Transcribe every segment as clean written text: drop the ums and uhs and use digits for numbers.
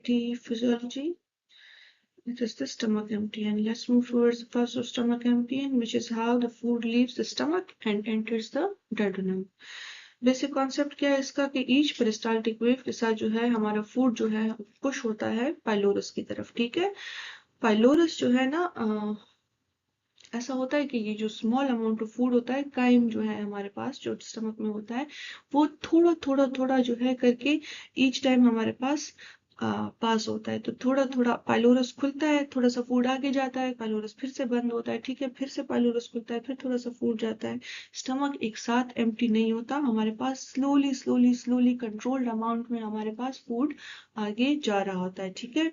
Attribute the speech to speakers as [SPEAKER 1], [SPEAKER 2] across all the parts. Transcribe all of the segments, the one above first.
[SPEAKER 1] The physiology. It is the stomach emptying. Let's move towards the process of stomach emptying, which is how the food leaves the stomach and enters the duodenum. Basic concept क्या है इसका कि each peristaltic wave के साथ जो है हमारा food जो है पुश होता है पाइलोरस की तरफ। ठीक है, पाइलोरस जो है ना ऐसा होता है कि ये जो स्मॉल अमाउंट ऑफ फूड होता है काइम जो है हमारे पास जो स्टमक में होता है वो थोड़ा थोड़ा थोड़ा जो है करके ईच टाइम हमारे पास पास होता है। तो थोड़ा थोड़ा पाइलोरस खुलता है, थोड़ा सा फूड आगे जाता है, पाइलोरस फिर से बंद होता है। ठीक है, फिर से पाइलोरस खुलता है, फिर थोड़ा सा फूड जाता है। स्टमक एक साथ एम्प्टी नहीं होता, हमारे पास slowly slowly slowly controlled amount में हमारे पास फूड आगे जा रहा होता है। ठीक है,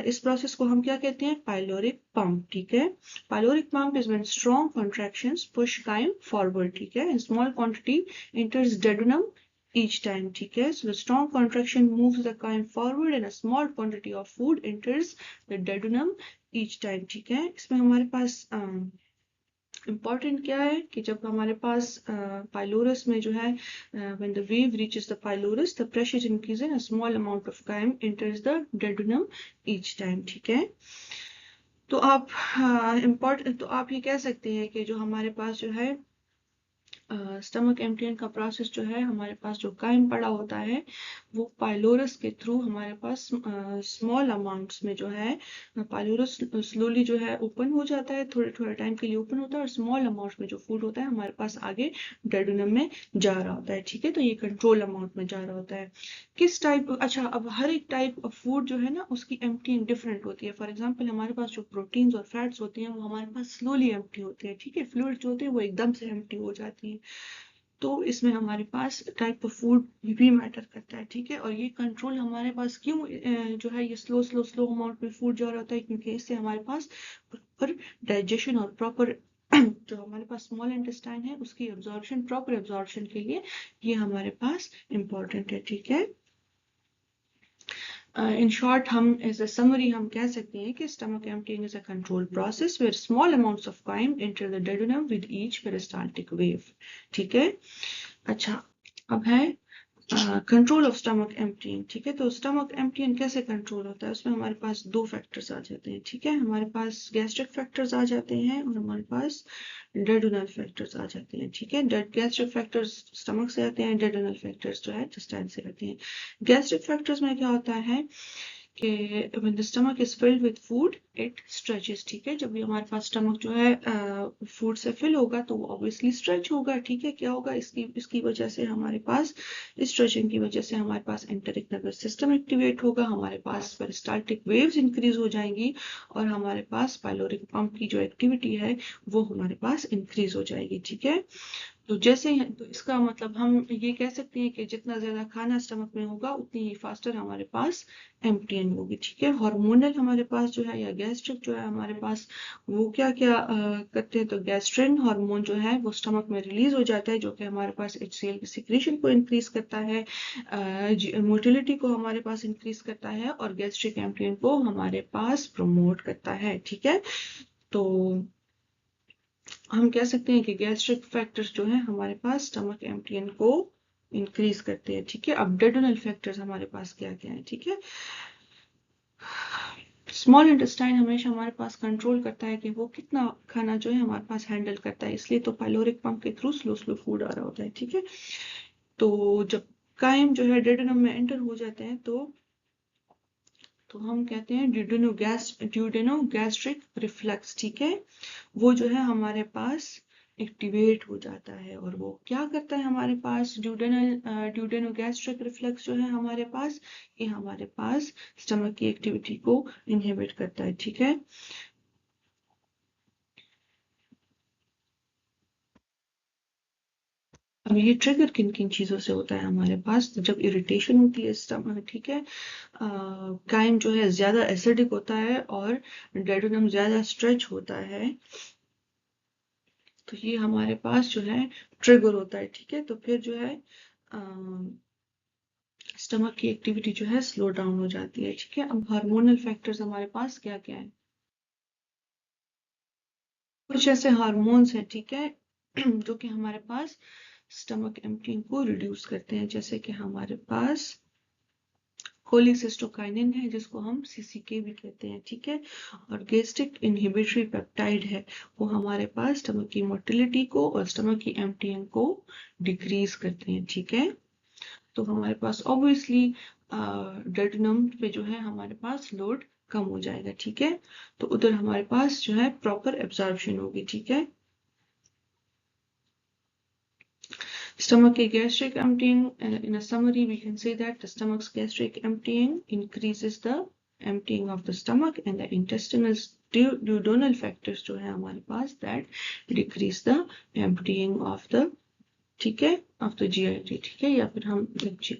[SPEAKER 1] इस प्रोसेस को हम क्या कहते हैं? Pyloric pump. ठीक है, pyloric pump is when strong contractions push chyme forward. ठीक है, in small quantity enters duodenum each time. ठीक है, so the strong contraction moves the chyme forward and a small quantity of food enters the duodenum each time. ठीक है, इसमें हमारे पास important क्या है कि जब हमारे पास पाइलोरस में जो है when the wave reaches the pylorus the pressure increases and a small amount of chyme enters the duodenum each time. ठीक है, तो आप तो आप ये कह सकते हैं कि जो हमारे पास जो है स्टमक एम्प्टियन का प्रोसेस जो है हमारे पास जो काइम पड़ा होता है वो पाइलोरस के थ्रू हमारे पास स्मॉल अमाउंट्स में जो है पाइलोरस स्लोली जो है ओपन हो जाता है, थोड़े थोड़े टाइम के लिए ओपन होता है और स्मॉल अमाउंट में जो फूड होता है हमारे पास आगे डोडेनम में जा रहा होता है। ठीक है, तो ये कंट्रोल अमाउंट में जा रहा होता है। किस टाइप, अच्छा अब हर एक टाइप ऑफ फूड जो है ना उसकी एम्प्टिंग डिफरेंट होती है। फॉर एग्जाम्पल हमारे पास जो प्रोटीन्स और फैट्स होते हैं वो हमारे पास स्लोली एम्प्टी होते हैं। ठीक है, फ्लूइड जो होते हैं वो एकदम से एम्प्टी हो जाती है। तो इसमें हमारे पास टाइप ऑफ फूड भी मैटर करता है। ठीक है, और ये कंट्रोल हमारे पास क्यों जो है ये स्लो अमाउंट में फूड जा रहा होता है, क्योंकि इससे हमारे पास प्रॉपर डाइजेशन और प्रॉपर जो हमारे पास स्मॉल इंटेस्टाइन है उसकी एब्जॉर्प्शन, प्रॉपर एब्जॉर्प्शन के लिए ये हमारे पास इम्पोर्टेंट है। ठीक है, in short हम as a summary हम कह सकते हैं कि stomach emptying is a controlled process where small amounts of chyme enter the duodenum with each peristaltic wave. ठीक है, अच्छा अब है कंट्रोल ऑफ स्टमक एम्प्टिंग। ठीक है, तो स्टमक एम्प्टिंग कैसे कंट्रोल होता है? उसमें हमारे पास दो फैक्टर्स आ जाते हैं। ठीक है, हमारे पास गैस्ट्रिक फैक्टर्स आ जाते हैं और हमारे पास डेडोनल फैक्टर्स आ जाते हैं। ठीक है, गैस्ट्रिक फैक्टर्स स्टमक से आते हैं, डेडोनल फैक्टर्स जो है इंटेस्टाइन से आते हैं। गैस्ट्रिक फैक्टर्स में क्या होता है कि when the stomach is filled with food it stretches। ठीक है, जब भी हमारे पास स्टमक जो है फूड से फिल होगा तो वो ऑब्वियसली स्ट्रेच होगा। ठीक है, क्या होगा इसकी वजह से हमारे पास स्ट्रेचिंग की वजह से हमारे पास एंटेरिक नर्वस सिस्टम एक्टिवेट होगा, हमारे पास पेरिस्टाल्टिक वेव्स इंक्रीज हो जाएंगी और हमारे पास पाइलोरिक पंप की जो एक्टिविटी है वो हमारे पास इंक्रीज हो जाएगी। ठीक है, तो जैसे तो इसका मतलब हम ये कह सकते हैं कि जितना ज्यादा खाना स्टमक में होगा उतनी ही फास्टर हमारे पास एम्प्टियन होगी। ठीक है, हार्मोनल हमारे पास जो है या गैस्ट्रिक जो है हमारे पास वो क्या क्या करते हैं, तो गैस्ट्रिन हार्मोन जो है वो स्टमक में रिलीज हो जाता है जो कि हमारे पास HCl की सिक्रेशन को इंक्रीज करता है, मोटिलिटी को हमारे पास इंक्रीज करता है और गैस्ट्रिक एम्प्टियन को हमारे पास प्रमोट करता है। ठीक है, तो हम कह सकते हैं कि गैस्ट्रिक फैक्टर्स जो है हमारे पास स्टमक एम्प्टियन को इंक्रीज करते हैं। ठीक है, अब डेडोनल फैक्टर्स हमारे पास क्या क्या है? ठीक है, स्मॉल इंटेस्टाइन हमेशा हमारे पास कंट्रोल करता है कि वो कितना खाना जो है हमारे पास हैंडल करता है, इसलिए तो पाइलोरिक पंप के थ्रू स्लो स्लो फूड आ रहा होता है। ठीक है, तो जब काइम जो है डेडोनम में एंटर हो जाते हैं तो हम कहते हैं ड्यूडेनोगैस्ट्रिक रिफ्लक्स। ठीक है, वो जो है हमारे पास एक्टिवेट हो जाता है और वो क्या करता है हमारे पास ड्यूडेनोगैस्ट्रिक रिफ्लक्स जो है हमारे पास ये हमारे पास स्टमक की एक्टिविटी को इनहिबिट करता है। ठीक है, अब ये ट्रिगर किन किन चीजों से होता है हमारे पास? तो जब इरिटेशन होती है स्टमक, ठीक है, काइम जो है ज्यादा एसिडिक होता है और डेडोनम ज्यादा स्ट्रेच होता है तो ये हमारे पास जो है ट्रिगर होता है। ठीक है, तो फिर जो है स्टमक की एक्टिविटी जो है स्लो डाउन हो जाती है। ठीक है, अब हार्मोनल फैक्टर्स हमारे पास क्या क्या है? कुछ ऐसे हार्मोन्स हैं, ठीक है, जो कि हमारे पास स्टमक एम्प्टिंग को रिड्यूस करते हैं, जैसे कि हमारे पास कोलिसिस्टोकाइनिन है जिसको हम सीसीके भी कहते हैं, ठीक है। और गैस्ट्रिक इनहिबिटरी पेप्टाइड है, वो हमारे पास स्टमक की मोटिलिटी को और स्टमक की एम्प्टिंग को डिक्रीज करते हैं, ठीक है। तो हमारे पास ऑब्वियसली डोडेनम पे जो है हमारे पास लोड कम हो जाएगा, ठीक है। तो उधर हमारे पास जो है प्रॉपर एब्जॉर्प्शन होगी, ठीक है। Stomach gastric emptying, in a summary, we can say that the stomach's gastric emptying increases the emptying of the stomach, and the intestinal duodenal factors जो है हमारे पास that decrease the emptying of the, ठीक है, of the GIT, ठीक है। या फिर हम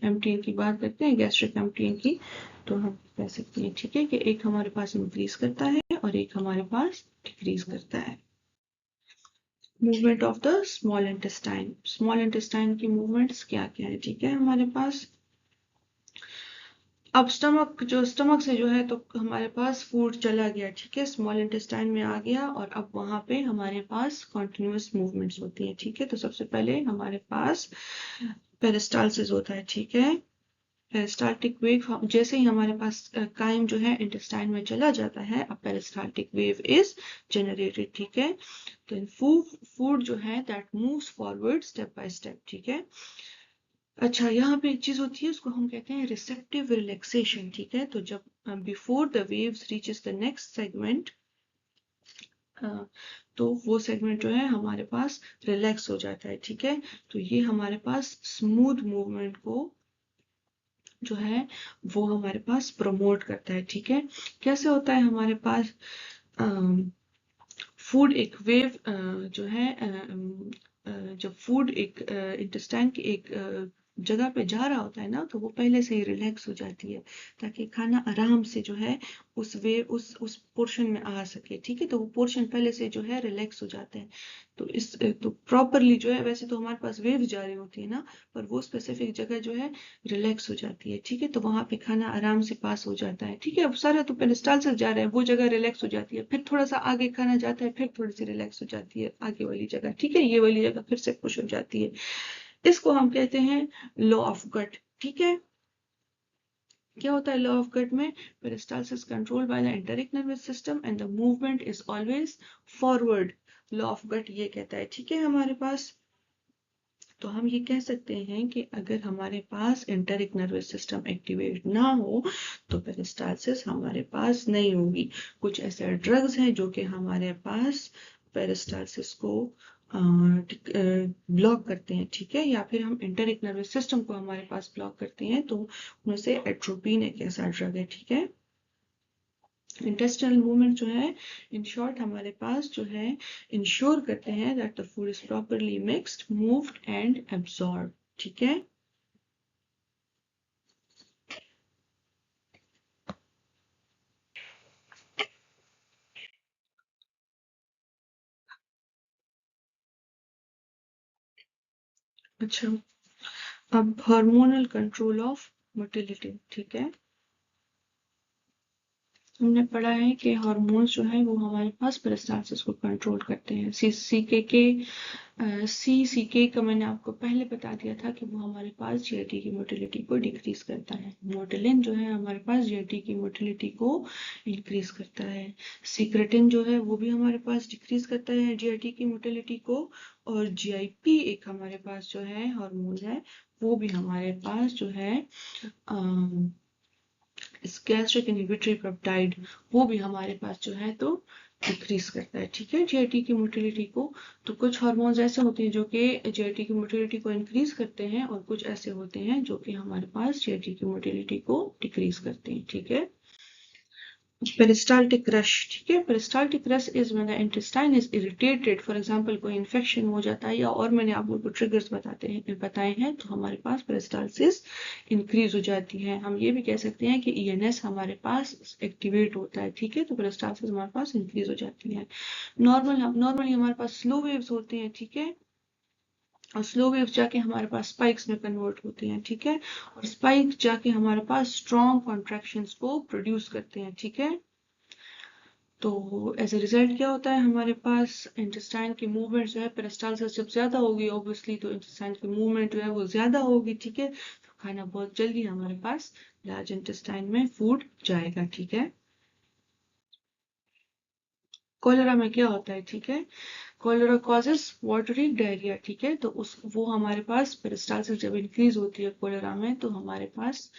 [SPEAKER 1] emptying की बात करते हैं, gastric emptying की, तो हम कह सकते हैं, ठीक है, कि एक हमारे पास इंक्रीज करता है और एक हमारे पास डिक्रीज करता है। Movement of the small intestine की मूवमेंट्स क्या क्या है, ठीक है हमारे पास। अब स्टमक से जो है तो हमारे पास फूड चला गया, ठीक है, स्मॉल इंटेस्टाइन में आ गया और अब वहां पे हमारे पास कॉन्टिन्यूस मूवमेंट्स होती हैं, ठीक है। तो सबसे पहले हमारे पास पेरिस्टालसिस होता है, ठीक है। पेरिस्टाल्टिक वेव, जैसे ही हमारे पास काइम जो है इंटेस्टाइन में चला जाता है, अब पेरिस्टाल्टिक वेव इज जनरेटेड, ठीक है। तो फूड जो है that moves forward step by step, ठीक है। अच्छा, यहाँ पे एक चीज होती है, उसको हम कहते हैं रिसेप्टिव रिलैक्सेशन, ठीक है। तो जब before the waves reaches the next segment, तो वो सेगमेंट जो है हमारे पास रिलैक्स हो जाता है, ठीक है। तो ये हमारे पास स्मूथ मूवमेंट को जो है वो हमारे पास प्रमोट करता है, ठीक है। कैसे होता है हमारे पास फूड एक वेव जो है जब फूड एक इंटेस्टाइन की एक जगह पे जा रहा होता है ना, तो वो पहले से ही रिलैक्स हो जाती है ताकि खाना आराम से जो है उस पोर्शन में आ सके, ठीक है। तो वो पोर्शन पहले से जो है रिलैक्स हो जाते हैं। तो प्रॉपरली जो है, वैसे तो हमारे पास वेव जा रही होती है ना, पर वो स्पेसिफिक जगह जो है रिलैक्स हो जाती है, ठीक है। तो वहां पे खाना आराम से पास हो जाता है, ठीक है। अब सारा तो पेरिस्टालसिस जा रहा है, वो जगह रिलैक्स हो जाती है, फिर थोड़ा सा आगे खाना जाता है, फिर थोड़ी सी रिलैक्स हो जाती है आगे वाली जगह, ठीक है। ये वाली जगह फिर से पुश हो जाती है। इसको हम कहते हैं लॉ ऑफ गट, ठीक है। क्या होता है लॉ ऑफ गट में? Peristalsis controlled by the enteric nervous system and the movement is always forward. Law of gut ये कहता है, ठीक है हमारे पास। तो हम ये कह सकते हैं कि अगर हमारे पास एंटेरिक नर्वस सिस्टम एक्टिवेट ना हो तो पेरिस्टालसिस हमारे पास नहीं होगी। कुछ ऐसे ड्रग्स हैं जो कि हमारे पास पेरिस्टालसिस को ब्लॉक करते हैं, ठीक है। या फिर हम एंटेरिक नर्वस सिस्टम को हमारे पास ब्लॉक करते हैं, तो उनमें से एट्रोपिन एक ऐसा ड्रग है, ठीक है। इंटेस्टाइनल मूवमेंट जो है इन शॉर्ट हमारे पास जो है इंश्योर करते हैं that the food is properly mixed, moved and absorb, ठीक है। अच्छा, अब हार्मोनल कंट्रोल ऑफ मोटिलिटी, ठीक है। हमने पढ़ा है कि हार्मोन्स जो है वो हमारे पास पेरिस्टालसिस को कंट्रोल करते हैं। सीसीके का मैंने आपको पहले बता दिया था कि वो हमारे पास जीआईटी की मोटिलिटी को डिक्रीज करता है। मोटिलिन जो है हमारे पास जीआईटी की मोटिलिटी को इंक्रीज करता है। सीक्रेटिन जो है वो भी हमारे पास डिक्रीज करता है जीआईटी की मोटिलिटी को। और जीआईपी एक हमारे पास जो है हार्मोन है, वो भी हमारे पास जो है गैस्ट्रिक इनहिबिटरी पेप्टाइड, वो भी हमारे पास जो है तो डिक्रीज करता है, ठीक है, जीआईटी की मोटिलिटी को। तो कुछ हार्मोन्स ऐसे होते हैं जो कि जीआईटी की मोटिलिटी को इंक्रीज करते हैं और कुछ ऐसे होते हैं जो कि हमारे पास जीआईटी की मोटिलिटी को डिक्रीज करते हैं, ठीक है। पेरिस्टाल्टिक रश, ठीक है। Peristaltic rush is when the intestine is irritated, for example कोई इन्फेक्शन हो जाता है, या और मैंने आपको ट्रिगर्स बताए हैं, तो हमारे पास पेरिस्टालसिस इंक्रीज हो जाती है। हम ये भी कह सकते हैं कि ईएनएस हमारे पास एक्टिवेट होता है, ठीक है। तो पेरिस्टालसिस हमारे पास इंक्रीज हो जाती है। नॉर्मली हमारे पास स्लो वेव्स होते हैं, ठीक है। और स्लो वेव्स जाके हमारे पास स्पाइक्स में कन्वर्ट होते हैं, ठीक है। और स्पाइक जाके हमारे पास स्ट्रॉन्ग कॉन्ट्रैक्शंस को प्रोड्यूस करते हैं, ठीक है। तो एज ए रिजल्ट क्या होता है हमारे पास इंटेस्टाइन की मूवमेंट जो है पेरिस्टालसिस जब ज्यादा होगी ऑब्वियसली, तो इंटेस्टाइन की मूवमेंट जो है वो ज्यादा होगी, ठीक है। तो खाना बहुत जल्दी हमारे पास लार्ज इंटेस्टाइन में फूड जाएगा, ठीक है। कोलेरा में क्या होता है, ठीक है, कोलेरा कॉजेस वाटरी डायरिया, ठीक है। तो वो हमारे पास पेरिस्टालसिस जब इंक्रीज होती है कोलेरा में तो हमारे पास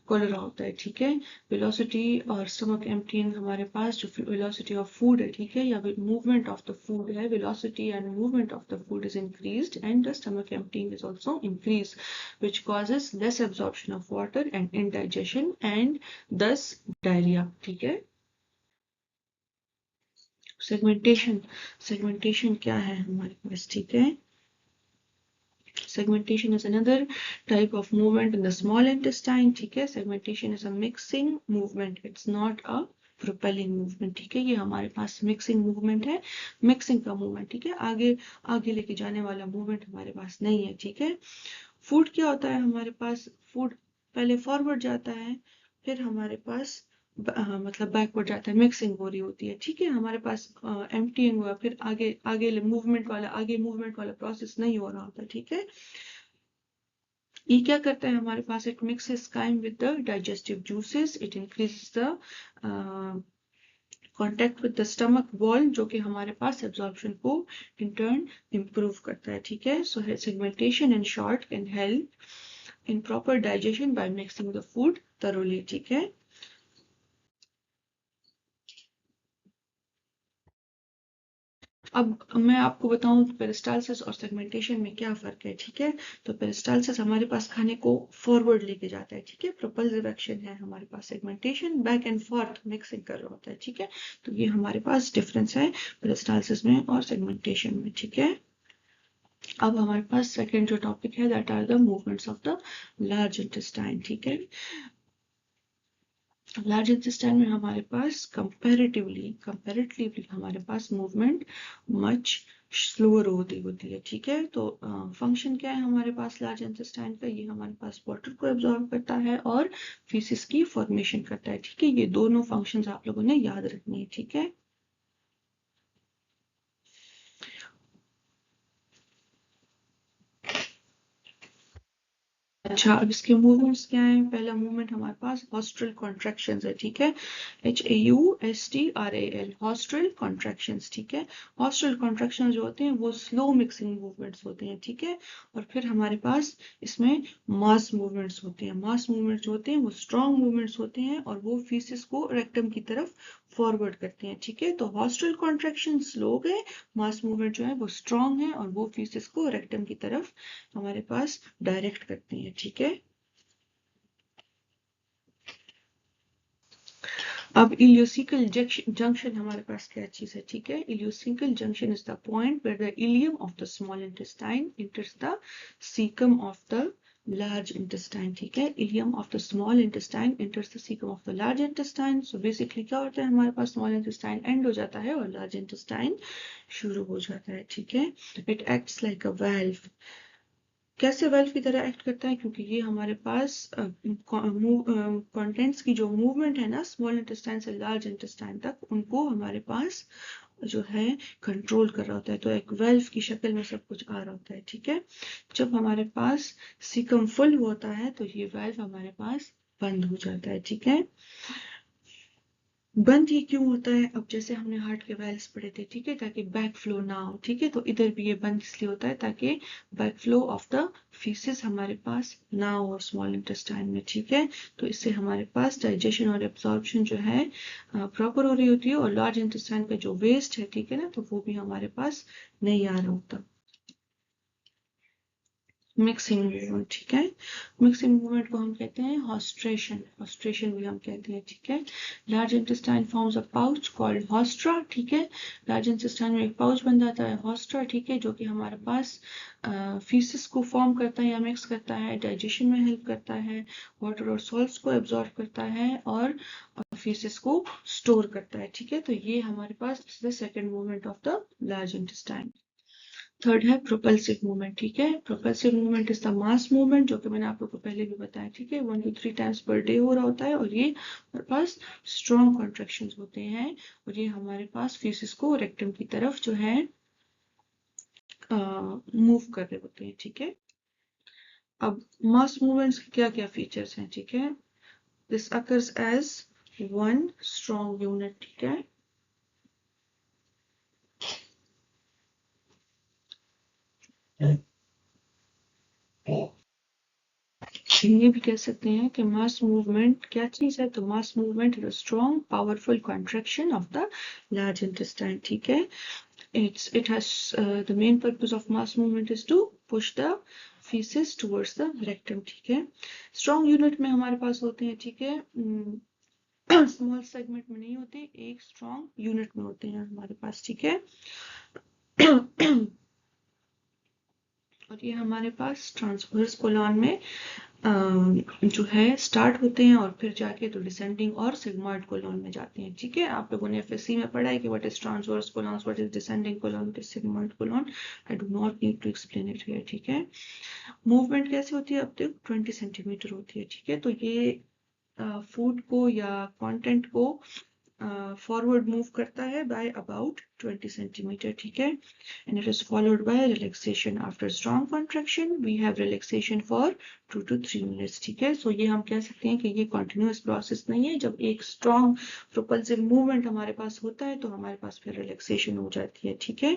[SPEAKER 1] कोलेरा होता है, ठीक है। वेलोसिटी और स्टमक एम्प्टीइंग हमारे पास जो वेलोसिटी ऑफ फूड है, ठीक है, या मूवमेंट ऑफ द फूड है, velocity and movement of the food is increased and the stomach emptying is also increase which causes less absorption of water and indigestion and दस diarrhoea, ठीक है। Segmentation क्या है हमारे पास, ठीक है। Segmentation is another type of movement in the small intestine, ठीक है। Segmentation is a mixing movement, it's not a propelling movement, ठीक है। ये हमारे पास मिक्सिंग मूवमेंट है, मिक्सिंग का मूवमेंट, ठीक है। आगे आगे लेके जाने वाला मूवमेंट हमारे पास नहीं है, ठीक है। फूड क्या होता है हमारे पास, फूड पहले फॉरवर्ड जाता है, फिर हमारे पास मतलब बैकवर्ड जाता है, मिक्सिंग हो रही होती है, ठीक है। हमारे पास एम्प्टीइंग हुआ, फिर आगे आगे मूवमेंट वाला प्रोसेस नहीं हो रहा होता, ठीक है। ये क्या करता है हमारे पास, it mixes chyme with the digestive juices, it increases the contact with the stomach wall, जो कि हमारे पास एब्जॉर्प्शन को इन टर्न इम्प्रूव करता है, ठीक है। So segmentation in short can help in proper digestion by mixing the food thoroughly, ठीक है। अब मैं आपको बताऊं पेरिस्टालसिस और सेगमेंटेशन में क्या फर्क है, ठीक है। तो पेरिस्टालसिस हमारे पास खाने को फॉरवर्ड लेके जाता है, ठीक है। प्रोपल्सिव एक्शन है हमारे पास, segmentation back and forth mixing कर रहा होता है, ठीक है। तो ये हमारे पास डिफरेंस है पेरिस्टालसिस में और सेगमेंटेशन में, ठीक है। अब हमारे पास सेकेंड जो टॉपिक है that are the movements of the large intestine, ठीक है। लार्ज इंटेस्टाइन में हमारे पास कंपैरेटिवली हमारे पास मूवमेंट मच स्लोअर होती है, ठीक है। तो फंक्शन क्या है हमारे पास लार्ज इंटेस्टाइन का, ये हमारे पास वाटर को एब्जॉर्ब करता है और फीसिस की फॉर्मेशन करता है, ठीक है। ये दोनों फंक्शंस आप लोगों ने याद रखने हैं, ठीक है। अच्छा, अब इसके मूवमेंट्स क्या हैं। पहला मूवमेंट हमारे पास हॉस्ट्रल कॉन्ट्रैक्शंस है, ठीक है। HAUSTRAL हॉस्ट्रल कॉन्ट्रैक्शंस, ठीक है। हॉस्ट्रल कॉन्ट्रैक्शंस जो होते हैं वो स्लो मिक्सिंग मूवमेंट्स होते हैं, ठीक है। और फिर हमारे पास इसमें मास मूवमेंट्स होते हैं। मास मूवमेंट्स जो होते हैं वो स्ट्रॉन्ग मूवमेंट्स होते हैं और वो फीसिस को रेक्टम की तरफ फॉरवर्ड करते हैं, ठीक है। तो हॉस्ट्रल कॉन्ट्रैक्शन स्लो है, मास मूवमेंट जो है वो स्ट्रॉन्ग है और वो फीसिस को रेक्टम की तरफ हमारे पास डायरेक्ट करते हैं, ठीक है। अब इलियोसिकल जंक्शन हमारे पास क्या चीज है, ठीक है। Ileocecal junction is the point where the ileum of the small intestine enters the cecum of the large intestine, ठीक है। Ileum of the small intestine enters the cecum of the large intestine. So basically क्या होता है हमारे पास, small intestine and हो जाता है और लार्ज इंटेस्टाइन शुरू हो जाता है, ठीक है। It acts like a valve. कैसे वेल्व की तरह एक्ट करता है, क्योंकि ये हमारे पास कंटेंट्स की जो मूवमेंट है ना स्मॉल इंटेस्टाइन से लार्ज इंटेस्टाइन तक, उनको हमारे पास जो है कंट्रोल कर रहा होता है। तो एक वेल्व की शक्ल में सब कुछ आ रहा होता है, ठीक है। जब हमारे पास सीकम फुल होता है तो ये वेल्व हमारे पास बंद हो जाता है, ठीक है। बंद ये क्यों होता है, अब जैसे हमने हार्ट के वेल्स पढ़े थे, ठीक है, ताकि बैक फ्लो ना हो, ठीक है। तो इधर भी ये बंद इसलिए होता है ताकि back flow of the faeces हमारे पास ना हो स्मॉल इंटेस्टाइन में, ठीक है। तो इससे हमारे पास डाइजेशन और एब्जॉर्प्शन जो है प्रॉपर हो रही होती है और लार्ज इंटेस्टाइन का जो वेस्ट है, ठीक है ना, तो वो भी हमारे पास नहीं आ रहा होता। मिक्सिंग मूवमेंट, ठीक है। मिक्सिंग मूवमेंट को हम कहते हैं हॉस्ट्रेशन भी हम कहते हैं, ठीक है। Large intestine forms a pouch called haustra, ठीक है। लार्ज इंटेस्टाइन में एक पाउच बन जाता है हॉस्ट्रा, ठीक है, जो कि हमारे पास फीसिस को फॉर्म करता है या मिक्स करता है, डाइजेशन में हेल्प करता है, वाटर और सॉल्ट्स को एब्जॉर्ब करता है और फीसिस को स्टोर करता है, ठीक है। तो ये हमारे पास second movement of the large intestine. Third है प्रोपल्सिव मूवमेंट, ठीक है। Propulsive movement is the mass movement, जो कि मैंने आप लोग को पहले भी बताया, ठीक है। 1 to 3 टाइम्स पर डे हो रहा होता है और ये हमारे पास स्ट्रॉन्ग कॉन्ट्रैक्शंस होते हैं और ये हमारे पास फीसिस को रेक्टम की तरफ जो है मूव कर रहे होते हैं, ठीक है। अब मास मूवमेंट्स के क्या क्या फीचर्स हैं, ठीक है। This occurs as one strong unit, ठीक है। ये भी कह सकते हैं कि मास मूवमेंट क्या चीज है, तो mass movement is a strong powerful contraction of the large intestine, ठीक है। it has the main purpose of mass movement is to push the feces towards the rectum, ठीक है। स्ट्रॉन्ग यूनिट में हमारे पास होते हैं, ठीक है, स्मॉल सेगमेंट में नहीं होते, एक स्ट्रॉन्ग यूनिट में होते हैं हमारे पास, ठीक है। और ये हमारे पास ट्रांसवर्स कोलॉन में जो है स्टार्ट होते हैं और फिर जाके तो डिसेंडिंग और सिग्मॉइड कोलॉन में जाते हैं, ठीक है। आप लोगों ने एफएससी में पढ़ा है कि what is transverse colon, what is descending colon, what is sigmoid colon. I do not need to explain it here, ठीक है। मूवमेंट कैसे होती है, अब तक 20 सेंटीमीटर होती है, ठीक है। तो ये फूड को या कंटेंट को फॉरवर्ड मूव करता है बाय अबाउट 20 सेंटीमीटर, ठीक है। And it is followed by relaxation after strong contraction we have relaxation for 2 to 3 minutes, ठीक है। सो ये हम कह सकते हैं कि ये कॉन्टिन्यूस प्रोसेस नहीं है। जब एक स्ट्रॉन्ग प्रोपल्सिव मूवमेंट हमारे पास होता है तो हमारे पास फिर रिलैक्सेशन हो जाती है, ठीक है।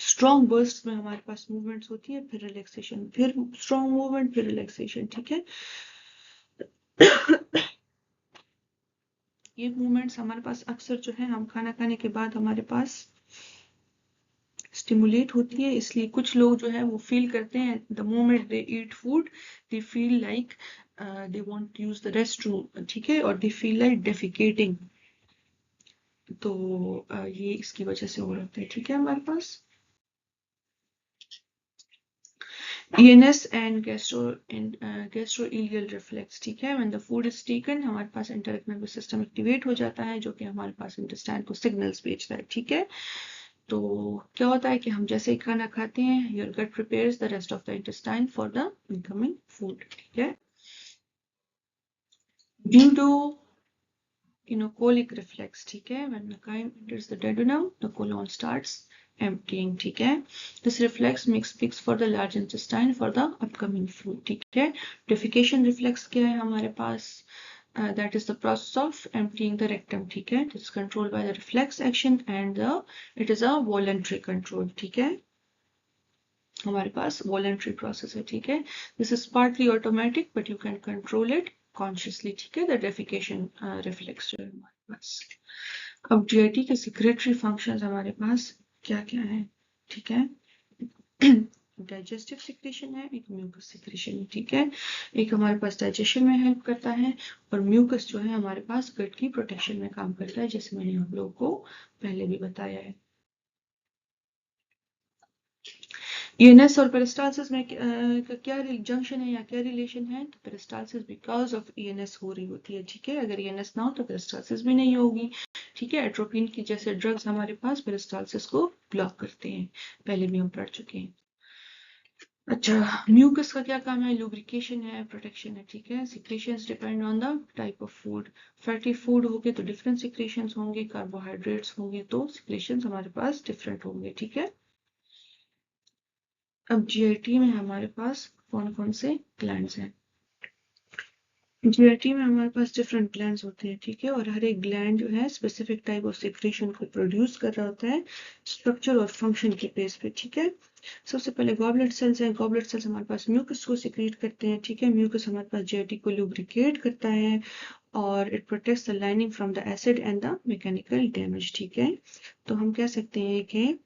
[SPEAKER 1] स्ट्रॉन्ग बर्स्ट में हमारे पास मूवमेंट्स होती है, फिर रिलैक्सेशन, फिर स्ट्रॉन्ग मूवमेंट, फिर रिलैक्सेशन, ठीक है। ये मूवमेंट्स हमारे पास अक्सर जो है हम खाना खाने के बाद हमारे पास स्टिमुलेट होती है, इसलिए कुछ लोग जो है वो फील करते हैं the moment they eat food they feel like they want to use the rest room, ठीक है, और दे फील लाइक डेफिकेटिंग। तो ये इसकी वजह से हो रहा है, ठीक है। हमारे पास ENS and gastroileal reflex, ठीक है। when the food is taken हमारे पास enteric nervous system एक्टिवेट हो जाता है जो कि हमारे पास इंटेस्टाइन को सिग्नल्स भेजता है, ठीक है। तो क्या होता है कि हम जैसे ही खाना खाते हैं your gut prepares the rest of the intestine for the incoming food, ठीक है। due to colic reflex, ठीक है, when the chyme enters the duodenum the colon starts emptying, ठीक है। This reflex makes space for the large intestine for the upcoming food, ठीक है। Defecation reflex क्या है हमारे पास, that is the process of emptying the rectum, ठीक है। This is controlled by the reflex action and it is a voluntary control, ठीक है। हमारे पास voluntary process है, ठीक है। This is partly automatic but you can control it consciously, ठीक है। The defecation reflex जो है हमारे पास। अब GIT के secretory functions हमारे पास क्या क्या है, ठीक है। डाइजेस्टिव सिक्रेशन है, एक म्यूकस सिक्रेशन है, ठीक है। एक हमारे पास डाइजेशन में हेल्प करता है और म्यूकस जो है हमारे पास गट की प्रोटेक्शन में काम करता है, जैसे मैंने आप लोगों को पहले भी बताया है। ENS और पेरिस्टालसिस में क्या जंक्शन है या क्या रिलेशन है, तो पेरिस्टालसिस बिकॉज ऑफ ENS हो रही होती है, ठीक है। अगर ENS ना हो तो पेरिस्टालसिस भी नहीं होगी, ठीक है। एट्रोपिन की जैसे ड्रग्स हमारे पास पेरिस्टालसिस को ब्लॉक करते हैं, पहले भी हम पढ़ चुके हैं। अच्छा, म्यूकस का क्या काम है, लुब्रिकेशन है, प्रोटेक्शन है, ठीक है। Secretions depend on the type of food, fatty food होंगे तो डिफरेंट सिक्रेशंस होंगे, कार्बोहाइड्रेट्स होंगे तो सिक्रेशंस हमारे पास डिफरेंट होंगे, ठीक है। अब GIT में हमारे पास कौन कौन से ग्लैंड्स हैं। GIT में हमारे पास डिफरेंट ग्लैंड्स होते हैं, ठीक है, और हर एक ग्लैंड जो है स्पेसिफिक टाइप ऑफ सिक्रेशन को प्रोड्यूस कर रहा होता है स्ट्रक्चर और फंक्शन के बेस पे, ठीक है। सबसे पहले गॉबलेट सेल्स हैं। गॉबलेट सेल्स हमारे पास म्यूकस को सिक्रेट करते हैं, ठीक है। म्यूकस हमारे पास GIT को लुब्रिकेट करता है और it protects the lining from the acid and the mechanical damage, ठीक है। तो हम कह सकते हैं कि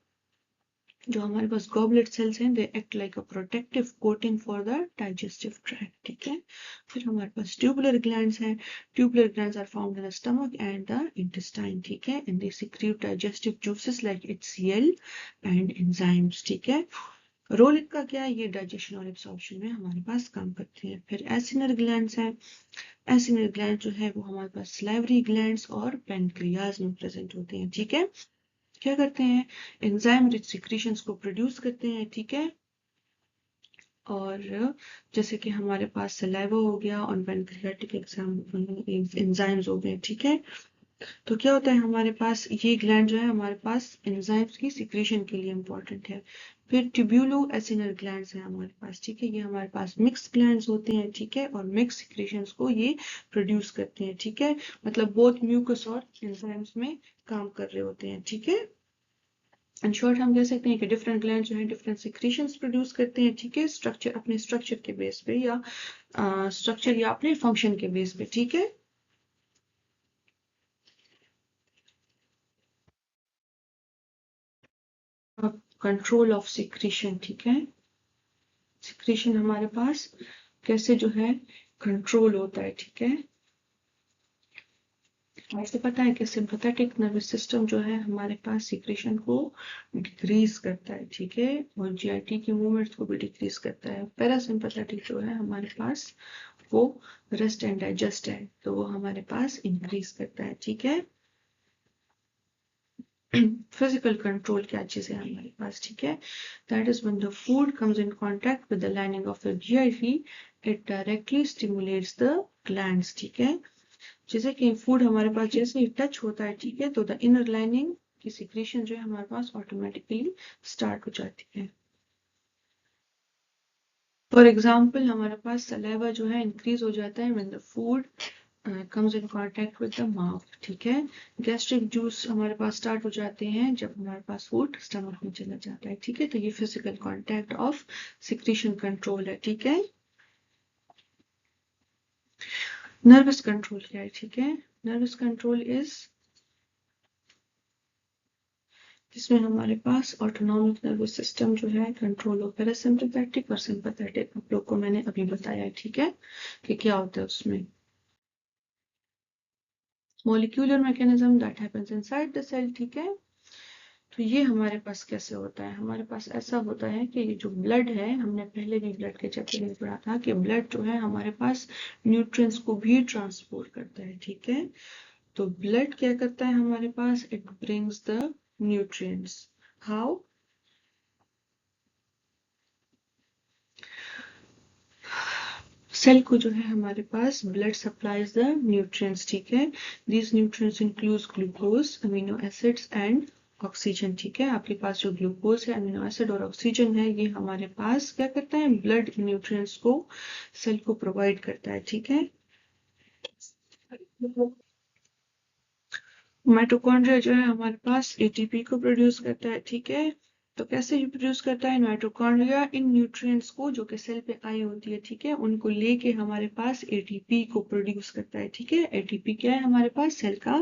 [SPEAKER 1] जो हमारे पास गॉबलेट सेल्स हैं they act like a protective coating for the digestive tract, ठीक है। फिर हमारे पास ट्यूबुलर ग्लैंड्स हैं। Tubular glands are found in the stomach and the intestine, ठीक है, and they secrete digestive juices like HCl and enzymes, ठीक है। रोल इनका क्या है, ये डाइजेशन और एब्सॉर्प्शन में हमारे पास काम करते हैं। फिर एसिनर ग्लैंड्स हैं। एसिनर ग्लैंड जो है वो हमारे पास सलाइवरी ग्लैंड्स और पेनक्रियाज में प्रेजेंट होते हैं, ठीक है। क्या करते हैं, एंजाइम रिच सिक्रीशंस को प्रोड्यूस करते हैं, ठीक है। और जैसे कि हमारे पास सलाइवा हो गया और पेनक्रियाटिक एंजाइम्स हो गए, ठीक है। तो क्या होता है हमारे पास ये ग्लैंड जो है हमारे पास एंजाइम्स की सिक्रीशन के लिए इंपॉर्टेंट है। फिर ट्यूब्यूलो एसिनल ग्लैंड्स हैं हमारे पास, ठीक है, ये हमारे पास मिक्स ग्लैंड्स होते हैं, ठीक है, और मिक्स सिक्रीशंस को ये प्रोड्यूस करते हैं, ठीक है, मतलब बोथ म्यूकस और एंजाइम्स में काम कर रहे होते हैं, ठीक है। इन शॉर्ट हम कह सकते हैं कि डिफरेंट ग्लैंड जो है डिफरेंट सिक्रीशंस प्रोड्यूस करते हैं, ठीक है, स्ट्रक्चर अपने स्ट्रक्चर के बेस पे या स्ट्रक्चर या अपने फंक्शन के बेस पे, ठीक है। अब कंट्रोल ऑफ सिक्रीशन, ठीक है, सिक्रीशन हमारे पास कैसे जो है कंट्रोल होता है, ठीक है। ऐसे पता है कि सिंपैथेटिक नर्वस सिस्टम जो है हमारे पास सिक्रीशन को डिक्रीज करता है, ठीक है, और जीआईटी की मूवमेंट्स को भी डिक्रीज करता है। पैरासिम्पैथेटिक जो है हमारे पास वो रेस्ट एंड डाइजेस्ट है, तो वो हमारे पास इंक्रीज करता है, ठीक है। फिजिकल कंट्रोल क्या चीज है हमारे पास, ठीक है, that is when the food comes in contact with the lining of the GIT, it directly stimulates the glands, ठीक है, जैसे कि फूड हमारे पास जैसे ही टच होता है, ठीक है, तो द इनर लाइनिंग की सिक्रीशन जो है हमारे पास ऑटोमेटिकली स्टार्ट हो जाती है। फॉर एग्जाम्पल हमारे पास सलाइवा जो है इंक्रीज हो जाता है when the food comes in contact with the mouth, ठीक है। गैस्ट्रिक जूस हमारे पास स्टार्ट हो जाते हैं जब हमारे पास फूड स्टमक में चला जाता है, ठीक है, तो ये physical contact of secretion control है, ठीक है। नर्वस कंट्रोल क्या है, ठीक है, नर्वस कंट्रोल इज जिसमें हमारे पास ऑटोनॉमिक नर्वस सिस्टम जो है कंट्रोल ऑफ पैरासिम्पैथेटिक और सिंपैथेटिक आप लोग को मैंने अभी बताया है, ठीक है, कि क्या होता है उसमें। Molecular mechanism that happens inside the cell, ठीक है, तो ये हमारे पास कैसे होता है, हमारे पास ऐसा होता है कि ये जो ब्लड है, हमने पहले भी ब्लड के चैप्टर में पढ़ा था कि ब्लड जो है हमारे पास न्यूट्रिएंट्स को भी ट्रांसपोर्ट करता है, ठीक है, तो ब्लड क्या करता है हमारे पास, it brings the nutrients, how, cell को जो है हमारे पास ब्लड सप्लाइज द न्यूट्रिएंट्स, ठीक है, these nutrients includes glucose, amino acids and oxygen, ठीक है, आपके पास जो ग्लूकोज है, अमीनो एसिड और ऑक्सीजन है, ये हमारे पास क्या करता है, ब्लड न्यूट्रिएंट्स को सेल को प्रोवाइड करता है, ठीक है। माइटोकॉन्ड्रिया जो है हमारे पास एटीपी को प्रोड्यूस करता है, ठीक है, तो कैसे ये प्रोड्यूस करता है माइटोकॉन्ड्रिया, इन न्यूट्रिएंट्स को जो कि सेल पे आई होती है, ठीक है, उनको लेके हमारे पास एटीपी को प्रोड्यूस करता है, ठीक है, एटीपी क्या है हमारे पास, सेल का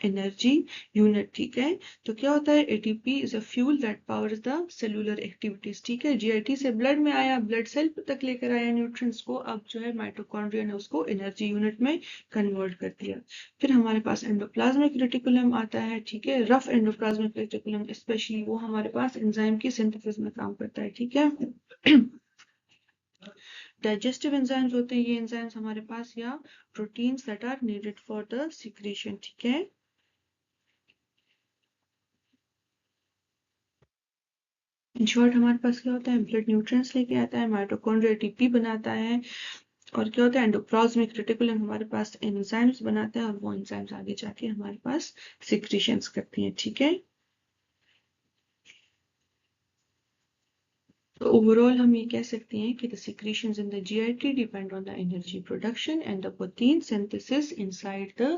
[SPEAKER 1] एनर्जी यूनिट, ठीक है, तो क्या होता है, ATP is a fuel that powers the cellular activities, ठीक है, जीआईटी से ब्लड में आया, ब्लड सेल तक लेकर आया न्यूट्रिएंट्स को, अब जो है माइटोकॉन्ड्रिया ने उसको एनर्जी यूनिट में कन्वर्ट कर दिया। फिर हमारे पास एंडोप्लाज्मिक रेटिकुलम आता है, ठीक है, रफ एंडोप्लाज्मिक रेटिकुलम स्पेशली वो हमारे पास एंजाइम की सिंथेसिस में काम करता है, ठीक है। डाइजेस्टिव एंजाइम्स होते हैं ये एंजाइम्स हमारे पास, या proteins that are needed for the secretion, ठीक है। इन शॉर्ट हमारे पास क्या होता है, ब्लड न्यूट्रिएंट्स लेके आता है, माइटोकॉन्ड्रिया एटीपी बनाता है, और क्या होता है, एंडोप्लाज्मिक रेटिकुलम हमारे पास एंजाइम्स बनाता है, और वो एंजाइम्स आगे जाके हमारे पास सिक्रीशंस करती हैं, ठीक है। तो ओवरऑल हम ये कह सकते हैं कि the secretions in the GIT depend on the energy production and the protein synthesis inside the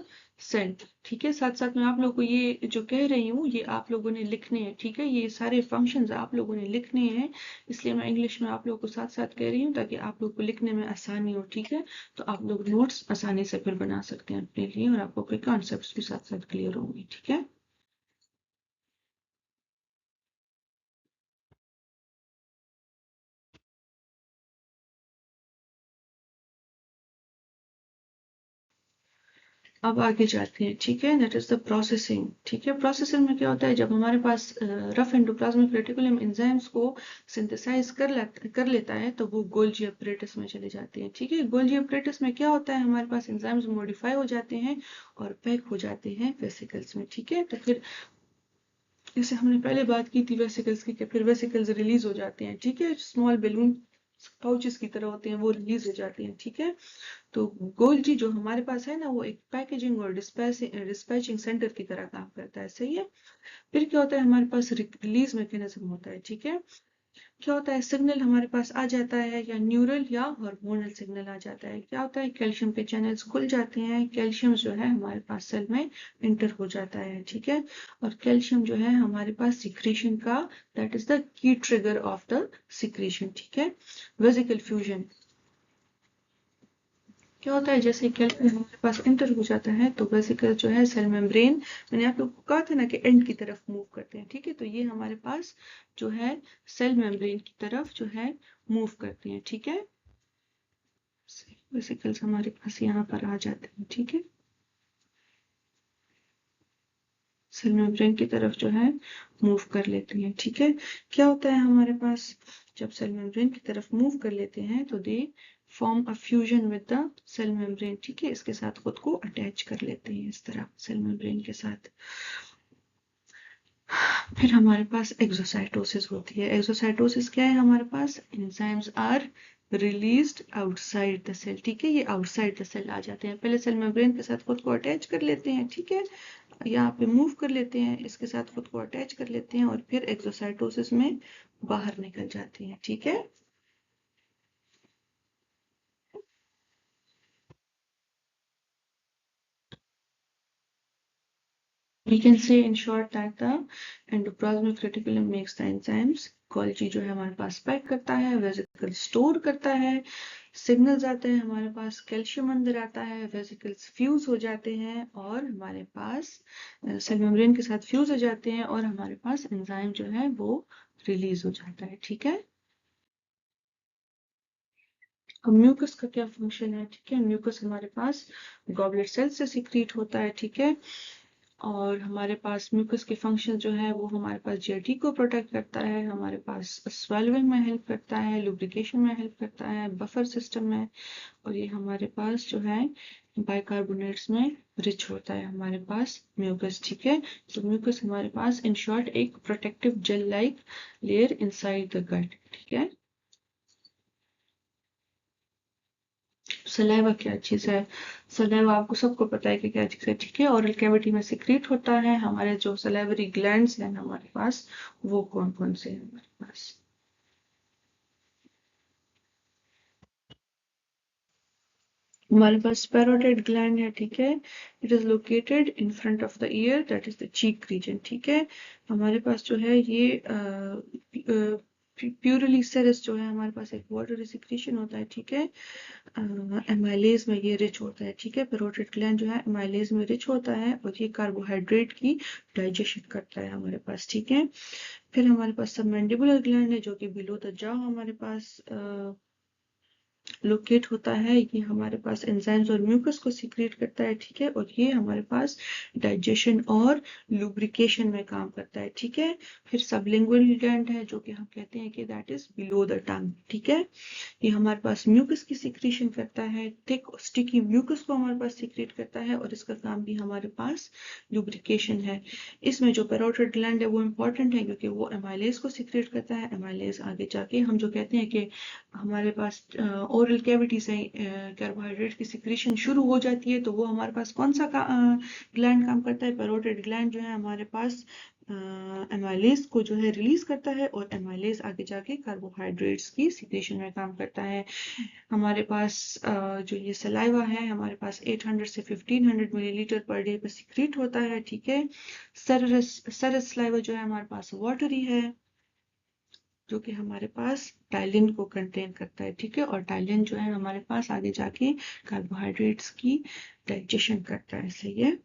[SPEAKER 1] cell, ठीक है, साथ साथ मैं आप लोगों को ये जो कह रही हूँ ये आप लोगों ने लिखने हैं, ठीक है, ये सारे फंक्शंस आप लोगों ने लिखने हैं, इसलिए मैं इंग्लिश में आप लोगों को साथ साथ कह रही हूँ ताकि आप लोगों को लिखने में आसानी हो, ठीक है, तो आप लोग नोट्स आसानी से फिर बना सकते हैं अपने लिए और आपको कोई कॉन्सेप्ट भी साथ साथ क्लियर होंगे, ठीक है। अब आगे जाते हैं, ठीक है, दैट इज द प्रोसेसिंग, ठीक है, प्रोसेसिंग में क्या होता है, जब हमारे पास रफ एंडोप्लाज्मिक रेटिकुलम एंजाइम्स को सिंथेसाइज कर लेता है तो वो गोल्जी अपरेटस में चले जाते हैं, ठीक है, गोल्जी अपरेटस में क्या होता है, हमारे पास एंजाइम्स मॉडिफाई हो जाते हैं और पैक हो जाते हैं वेसिकल्स में, ठीक है, तो फिर जैसे हमने पहले बात की थी वेसिकल्स की कि फिर वेसिकल्स रिलीज हो जाते हैं, ठीक है, स्मॉल बैलून पाउचेस की तरह होते हैं वो रिलीज हो जाते हैं, ठीक है, तो गोल्जी जो हमारे पास है ना वो एक पैकेजिंग और डिस्पैचिंग सेंटर की तरह काम करता है, सही है। फिर क्या होता है हमारे पास रिलीज मैकेनिज्म होता है, ठीक है, क्या होता है, सिग्नल हमारे पास आ जाता है या न्यूरल या हार्मोनल सिग्नल आ जाता है। क्या होता है, कैल्शियम के चैनल्स खुल जाते हैं, कैल्शियम जो है हमारे पास सेल में इंटर हो जाता है, ठीक है। और कैल्शियम जो है हमारे पास सिक्रीशन का, that is the key trigger of the secretion, ठीक है। वेसिकल फ्यूजन क्या होता है, जैसे कैल्शियम हमारे पास इंटर हो जाता है तो वेसिकल जो है सेल मेम्ब्रेन, मैंने आप लोग को कहा था ना कि एंड की तरफ मूव करते हैं, ठीक है। तो ये हमारे पास जो है सेल मेम्ब्रेन की तरफ जो है मूव करते हैं, ठीक है। वेसिकल्स हमारे पास यहाँ पर आ जाते हैं, ठीक है। सेल मेम्ब्रेन की तरफ जो है मूव कर लेते हैं, ठीक है। क्या होता है हमारे पास, जब सेल मेम्ब्रेन की तरफ मूव कर लेते हैं तो they form a fusion with the cell membrane, ठीक है। इसके साथ खुद को अटैच कर लेते हैं इस तरह सेल मेम्ब्रेन के साथ। फिर हमारे पास एक्सोसाइटोसिस होती है। एक्सोसाइटोसिस क्या है, हमारे पास enzymes are released outside the cell, ठीक है। ये आउटसाइड द सेल आ जाते हैं, पहले सेल मेम्ब्रेन के साथ खुद को अटैच कर लेते हैं, ठीक है। यहाँ पे मूव कर लेते हैं, इसके साथ खुद को अटैच कर लेते हैं और फिर एक्सोसाइटोसिस में बाहर निकल जाते हैं, ठीक है। We can say in short that the endoplasmic reticulum makes the enzymes। Golgi जो है हमारे पास पैक करता है, वेसिकल स्टोर करता है, सिग्नल्स आते हैं हमारे पास, कैल्शियम अंदर आता है, वेसिकल्स फ्यूज हो जाते हैं और हमारे पास सेल मेम्ब्रेन के साथ फ्यूज हो जाते हैं और हमारे पास एंजाइम जो है वो रिलीज हो जाता है, ठीक है। अब म्यूकस का क्या फंक्शन है, ठीक है। म्यूकस हमारे पास गॉबलेट सेल से सिक्रीट होता है, ठीक है। और हमारे पास म्यूकस के फंक्शन जो है वो हमारे पास जीआईटी को प्रोटेक्ट करता है, हमारे पास स्वेलविंग में हेल्प करता है, लुब्रिकेशन में हेल्प करता है, बफर सिस्टम में, और ये हमारे पास जो है बाइकार्बोनेट्स में रिच होता है हमारे पास म्यूकस, ठीक है। तो म्यूकस हमारे पास इन शॉर्ट एक protective gel like layer inside the gut, ठीक है। सलाइवा क्या चीज है, सलाइवा आपको सबको पता है कि क्या चीज है, ठीक है। ओरल कैविटी में सिक्रीट होता है, हमारे जो सलाइवरी ग्लैंड्स हैं हमारे पास वो कौन कौन से हैं हमारे पास। हमारे पास पैरोटिड ग्लैंड है, ठीक है। It is located in front of the ear, that is the cheek region, ठीक है। हमारे पास जो है ये प्यूरली सेरेस जो है हमारे पास एक वाटर सिक्रीशन होता है, ठीक है। एमाइलेज में ये रिच होता है, ठीक है। पैरोटिड ग्लैंड जो है एमाइलेज में रिच होता है और ये कार्बोहाइड्रेट की डाइजेशन करता है हमारे पास, ठीक है। फिर हमारे पास सबमैंडिबुलर ग्लैंड है जो कि बिलो द जॉ हमारे पास लोकेट होता है। ये हमारे पास एंजाइम्स और म्यूकस को सीक्रेट करता है, ठीक है। और ये हमारे पास डाइजेशन और लुब्रिकेशन में काम करता है, ठीक है। फिर सबलिंगुअल ग्लैंड है जो कि हम कहते हैं कि that is below the tongue, ठीक है। ये हमारे पास म्यूकस की सिक्रीशन करता है, थिक स्टिकी म्यूकस को हमारे पास सिक्रेट करता है और इसका काम भी हमारे पास लुब्रिकेशन है। इसमें जो पैरोटिड ग्लैंड है वो इंपॉर्टेंट है क्योंकि वो एमाइलेज को सिक्रेट करता है। एमाइलेज आगे जाके हम जो कहते हैं कि हमारे पास ओरल कैविटी से कार्बोहाइड्रेट की सिक्रीशन शुरू हो जाती है तो वो हमारे पास कौन सा ग्लैंड काम करता है, पैरोटिड ग्लैंड जो है हमारे पास एमाइलेज को जो है रिलीज करता है और एमाइलेज आगे जाके कार्बोहाइड्रेट्स की सिक्रीशन में काम करता है। हमारे पास जो ये सलाइवा है हमारे पास 800 से 1500 मिलीलीटर पर डे पर सिक्रीट होता है, ठीक है। सरस सलाइवा जो है हमारे पास वाटरी है जो कि हमारे पास टाइलिन को कंटेन करता है, ठीक है। और टाइलिन जो है हमारे पास आगे जाके कार्बोहाइड्रेट्स की डाइजेशन करता है, सही है।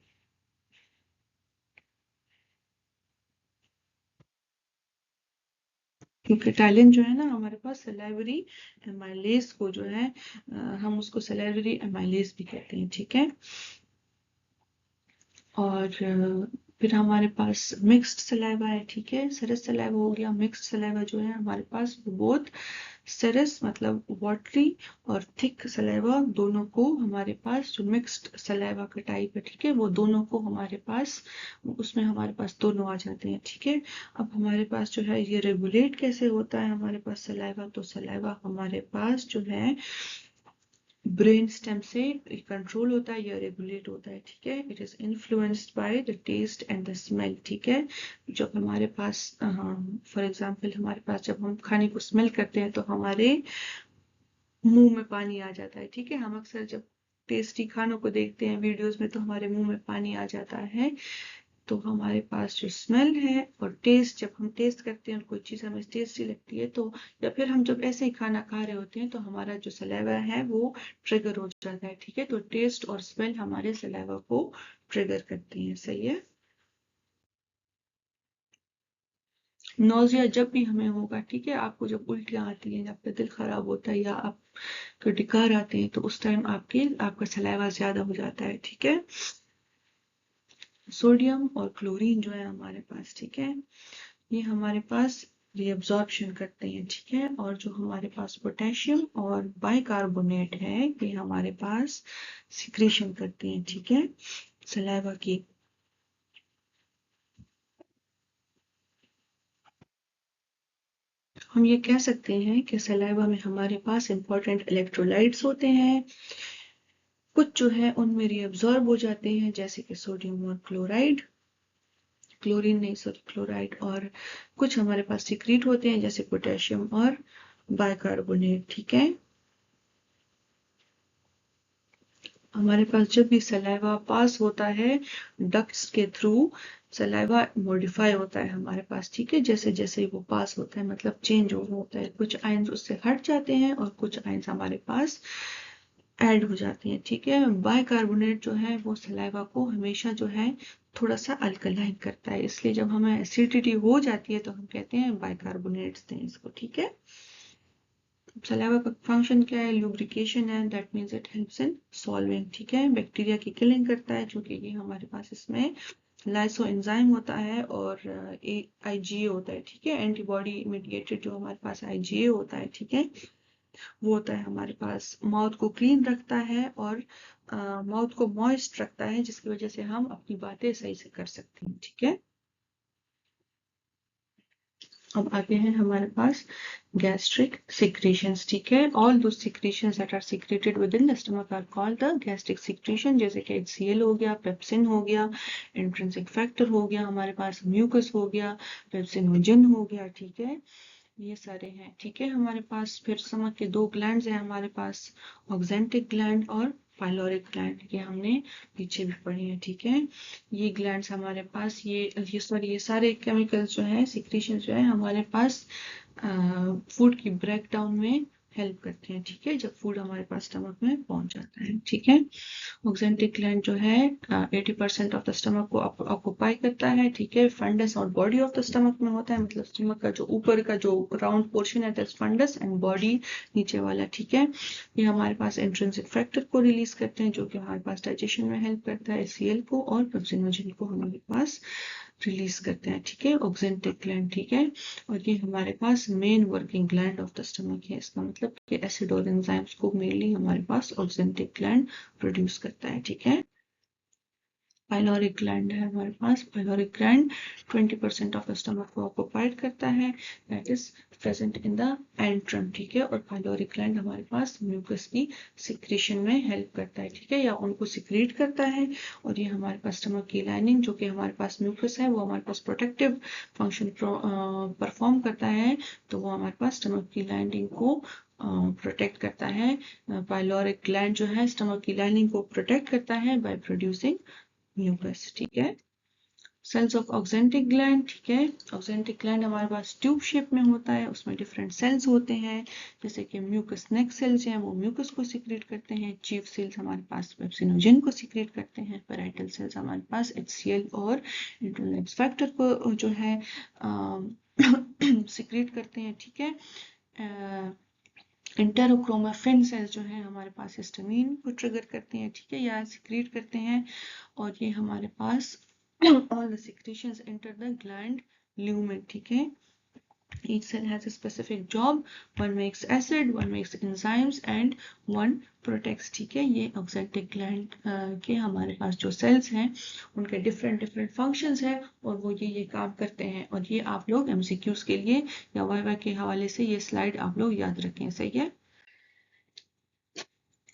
[SPEAKER 1] क्योंकि टाइलिन जो है ना हमारे पास सलाइवरी एमाइलेज को जो है हम उसको सलाइवरी एमाइलेज भी कहते हैं, ठीक है। और फिर हमारे पास मिक्स्ड सलाइवा है, ठीक है। सरस सलाइवा हो गया, मिक्स्ड सलाइवा जो है हमारे पास बोथ सरस मतलब वाटरी और थिक सलाइवा दोनों को हमारे पास जो मिक्स्ड सलाइवा का टाइप है, ठीक है, वो दोनों को हमारे पास उसमें हमारे पास दोनों आ जाते हैं, ठीक है। अब हमारे पास जो है ये रेगुलेट कैसे होता है हमारे पास सलाइवा, तो सलाइवा हमारे पास जो है ब्रेन स्टेम से कंट्रोल होता है या रेगुलेट होता है, ठीक है। It is influenced by the taste and the smell, ठीक है। जब हमारे पास फॉर एग्जांपल हमारे पास जब हम खाने को स्मेल करते हैं तो हमारे मुंह में पानी आ जाता है, ठीक है। हम अक्सर जब टेस्टी खानों को देखते हैं वीडियोस में तो हमारे मुंह में पानी आ जाता है। तो हमारे पास जो स्मेल है और टेस्ट, जब हम टेस्ट करते हैं और कोई चीज़ हमें टेस्टी लगती है तो, या फिर हम जब ऐसे ही खाना खा रहे होते हैं तो हमारा जो सलाइवा है वो ट्रिगर हो जाता है, ठीक है। तो टेस्ट और स्मेल हमारे सलाइवा को ट्रिगर करती है, सही है। नोजिया जब भी हमें होगा, ठीक है, आपको जब उल्टियाँ आती हैं, आपका दिल खराब होता है या आपको डकार आते हैं तो उस टाइम आपका सलाइवा ज्यादा हो जाता है, ठीक है। सोडियम और क्लोरीन जो है हमारे पास, ठीक है, ये हमारे पास रिएब्जॉर्प्शन करते हैं, ठीक है। और जो हमारे पास पोटेशियम और बाइकार्बोनेट है ये हमारे पास सिक्रीशन करते हैं, ठीक है, सलाइवा की। हम ये कह सकते हैं कि सलाइवा में हमारे पास इंपॉर्टेंट इलेक्ट्रोलाइट्स होते हैं, कुछ जो है उनमें रिएब्जॉर्ब हो जाते हैं जैसे कि सोडियम और क्लोराइड, क्लोरीन नहीं सॉरी क्लोराइड, और कुछ हमारे पास सिक्रीट होते हैं जैसे पोटेशियम और बाइकार्बोनेट, ठीक है। हमारे पास जब भी सलाइवा पास होता है डक्ट्स के थ्रू, सलाइवा मॉडिफाई होता है हमारे पास, ठीक है। जैसे जैसे वो पास होता है मतलब चेंज होता है, कुछ आयंस उससे हट जाते हैं और कुछ आयंस हमारे पास ऐड हो जाती हैं, ठीक है। बाइकार्बोनेट जो है वो सलाइवा को हमेशा जो है थोड़ा सा अल्कलाइन करता है, इसलिए जब हमें एसिडिटी हो जाती है तो हम कहते हैं बाइकार्बोनेट्स दें इसको, ठीक है। सलाइवा का फंक्शन क्या है, लुब्रिकेशन है, that means it helps in solving, ठीक है। बैक्टीरिया की किलिंग करता है क्योंकि ये हमारे पास इसमें लाइसो एंजाइम होता है और आईजीए होता है, ठीक है। एंटीबॉडी मेडिएटेड जो हमारे पास आईजीए होता है, ठीक है, वो होता है हमारे पास, माउथ को क्लीन रखता है और माउथ को मॉइस्ट रखता है जिसकी वजह से हम अपनी बातें सही से कर सकते हैं, ठीक है। अब आगे हैं हमारे पास gastric secretions, ठीक है। all those secretions that are secreted within the stomach are called the gastric secretion, जैसे कि HCl हो गया, पेप्सिन हो गया, इंट्रिंसिक फैक्टर हो गया, हमारे पास म्यूकस हो गया, पेप्सिनोजन हो गया, ठीक है, ये सारे हैं, ठीक है। हमारे पास फिर स्टमक के दो ग्लैंड्स हैं हमारे पास, ऑक्जेंटिक ग्लैंड और पाइलोरिक ग्लैंड, ये हमने पीछे भी पढ़ी है, ठीक है। ये ग्लैंड्स हमारे पास ये सारे केमिकल्स जो है सिक्रीशन जो है हमारे पास फूड की ब्रेक डाउन में हेल्प करते हैं, ठीक है, जब फूड हमारे पास स्टमक में पहुंच जाता है, ठीक है। ऑक्जेंटिक ग्लैंड जो है 80% ऑफ द स्टमक को ऑक्यूपाई करता है, ठीक है। फंडस और बॉडी ऑफ द स्टमक में होता है, मतलब स्टमक का जो ऊपर का जो राउंड पोर्शन है दैट्स फंडस एंड बॉडी नीचे वाला, ठीक है। ये हमारे पास इंट्रिंसिक फैक्टर को रिलीज करते हैं जो कि हमारे पास डाइजेशन में हेल्प करता है, सीएल को, और पेप्सिनोजन को हमारे पास रिलीज करते हैं, ठीक है, ऑक्जेंटिक ग्लैंड, ठीक है। और ये हमारे पास main working gland of the stomach है, इसका मतलब कि एसिड और एंजाइम्स को मेनली हमारे पास ऑक्जेंटिक ग्लैंड प्रोड्यूस करता है, ठीक है। पाइलोरिक ग्लैंड है हमारे पास, pyloric gland 20% of the stomach को ऑक्युपाइड करता है, that is present in the antrum, ठीक है। और पाइलोरिक ग्लैंड हमारे पास म्यूकस की सिक्रीशन में हेल्प करता है, ठीक है, या उनको सिक्रीट करता है। और ये हमारे पास स्टमक की लाइनिंग जो कि हमारे पास म्यूकस है वो हमारे पास प्रोटेक्टिव फंक्शन परफॉर्म करता है, तो वो हमारे पास स्टमक की लाइनिंग को प्रोटेक्ट करता है। पाइलोरिक ग्लैंड जो है स्टमक की लाइनिंग को प्रोटेक्ट करता है बाय प्रोड्यूसिंग म्यूकस, ठीक है। सेल्स ऑफ ऑक्जेंटिक ग्लैंड, ठीक है, ऑक्जेंटिक ग्लैंड हमारे पास ट्यूब शेप में होता है, उसमें डिफरेंट सेल्स होते हैं, जैसे कि म्यूकस नेक सेल्स हैं वो म्यूकस को सिक्रेट करते हैं, चीफ सेल्स हमारे पास पेप्सिनोजन को सिक्रेट करते हैं, पैराइटल सेल्स हमारे पास HCl और इंट्रोलाइब्स फैक्टर को जो है सिक्रेट करते हैं, ठीक है। इंटेरोक्रोमाफिन सेल्स जो है हमारे पास हिस्टामिन को ट्रिगर करते हैं, ठीक है, या सिक्रीट करते हैं। और ये हमारे पास all the secretions enter the gland lumen, ठीक है। Each cell has a specific job, one makes acid, one makes enzymes and one protects, ठीक है। ये ऑक्जेंटिक ग्लैंड के हमारे पास जो सेल्स हैं उनके डिफरेंट डिफरेंट फंक्शंस हैं और वो ये काम करते हैं, और ये आप लोग MCQs के लिए या वाइवा के हवाले से ये स्लाइड आप लोग याद रखें, सही है।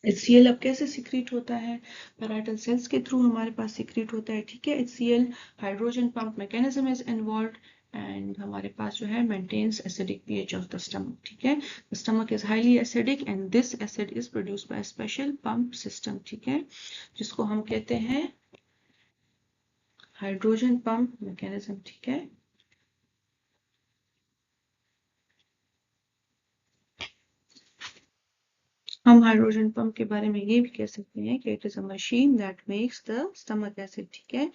[SPEAKER 1] HCl अब कैसे सिक्रीट होता है? पैराइटल सेल्स के थ्रू हमारे पास सिक्रीट होता है, ठीक है। HCl hydrogen pump mechanism is involve and हमारे पास जो है maintains acidic pH of the stomach, ठीक है। The stomach is highly acidic and this acid is produced by special pump system, ठीक है, जिसको हम कहते हैं हाइड्रोजन पंप मैकेनिज्म, ठीक है। हम हाइड्रोजन पंप के बारे में ये भी कह सकते हैं कि it is a machine that makes the stomach acid, ठीक है।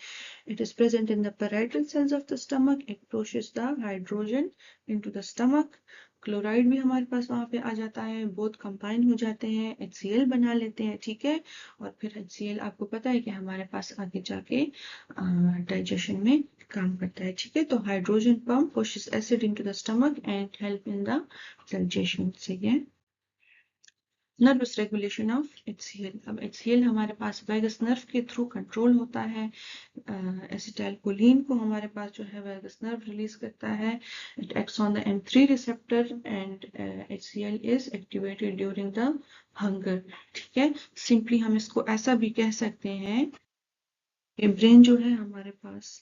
[SPEAKER 1] It is present in the parietal cells of the stomach, it pushes the hydrogen into the stomach. Chloride भी हमारे पास वहां पे आ जाता है, बोथ कंबाइन हो जाते हैं, HCl बना लेते हैं, ठीक है। और फिर HCl आपको पता है कि हमारे पास आगे जाके डाइजेशन में काम करता है, ठीक है। तो hydrogen pump pushes acid into the stomach and help in the digestion, सही है। Nervous regulation of HCl। अब HCl हमारे पास वैगस नर्व के थ्रू कंट्रोल होता है। एसिटाइलकोलिन को हमारे पास जो है वैगस नर्व रिलीज करता है। It acts on the M3 receptor and HCl is activated during the hunger, ठीक है। सिंपली हम इसको ऐसा भी कह सकते हैं कि ब्रेन जो है हमारे पास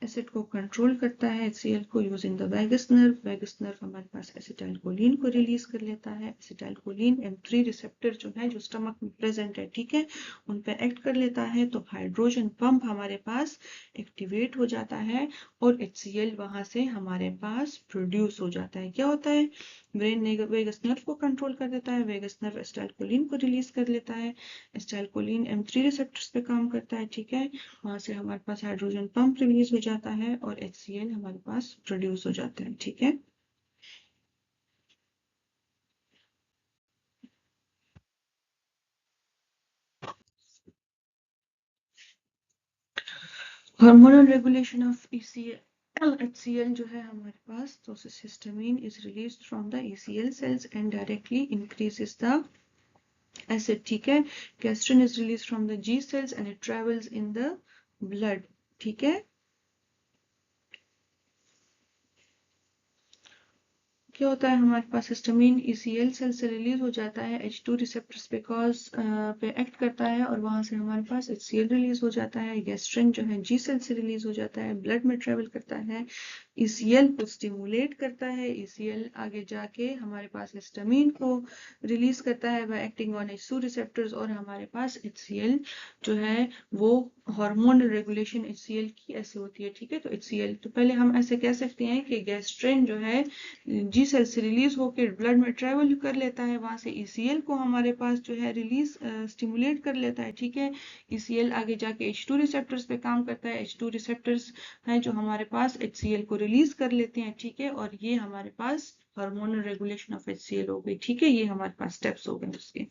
[SPEAKER 1] एसिड को कंट्रोल करता है HCl को using the vagus nerve. Vagus nerve हमारे पास एसिटाइलकोलिन को रिलीज कर लेता है। एसिटाइलकोलिन M3 रिसेप्टर जो है जो स्टमक में प्रेजेंट है, ठीक है, उन पे एक्ट कर लेता है। तो हाइड्रोजन पंप हमारे पास एक्टिवेट हो जाता है और HCl वहां से हमारे पास प्रोड्यूस हो जाता है। क्या होता है? ब्रेन वेगस नर्व को कंट्रोल कर देता है, वेगस नर्व एसिटाइलकोलिन को रिलीज कर लेता है, एसिटाइलकोलिन M3 रिसेप्टर्स पे काम करता है, ठीक है। वहां से हमारे पास हाइड्रोजन पंप रिलीज हो जाता है और HCl हमारे पास प्रोड्यूस हो जाता है, ठीक है। हार्मोनल रेगुलेशन ऑफ HCl जो है हमारे पास, तो histamine is released from the HCl cells and directly increases the acid, ठीक है। Gastrin is released from the G cells and it travels in the blood, ठीक है। क्या होता है हमारे पास? हिस्टामिन ECL सेल से रिलीज हो जाता है, H2 रिसेप्टर्स पे कॉज पे एक्ट करता है और वहां से हमारे पास HCl रिलीज हो जाता है। गैस्ट्रिन जो है G सेल से रिलीज हो जाता है, ब्लड में ट्रेवल करता है, ECL को स्टिमुलेट करता है। ECL आगे जाके हमारे पास हिस्टामिन को रिलीज करता है bye acting on H2 receptors और हमारे पास HCl जो है वो हार्मोनल रेगुलेशन HCl की ऐसे होती है, ठीक है। तो HCl तो पहले हम ऐसे कह सकते हैं कि गैस्ट्रिन जो है G सेल से रिलीज होकर ब्लड में ट्रेवल कर लेता है, वहां से ECL को हमारे पास जो है रिलीज स्टिमुलेट कर लेता है, ठीक है। ECL आगे जाके H2 रिसेप्टर्स पे काम करता है, H2 रिसेप्टर्स हैं जो हमारे पास HCl को रिलीज कर लेते हैं, ठीक है। और ये हमारे पास हार्मोनल रेगुलेशन ऑफ HCl हो गई, ठीक है। ये हमारे पास स्टेप्स हो गए उसके।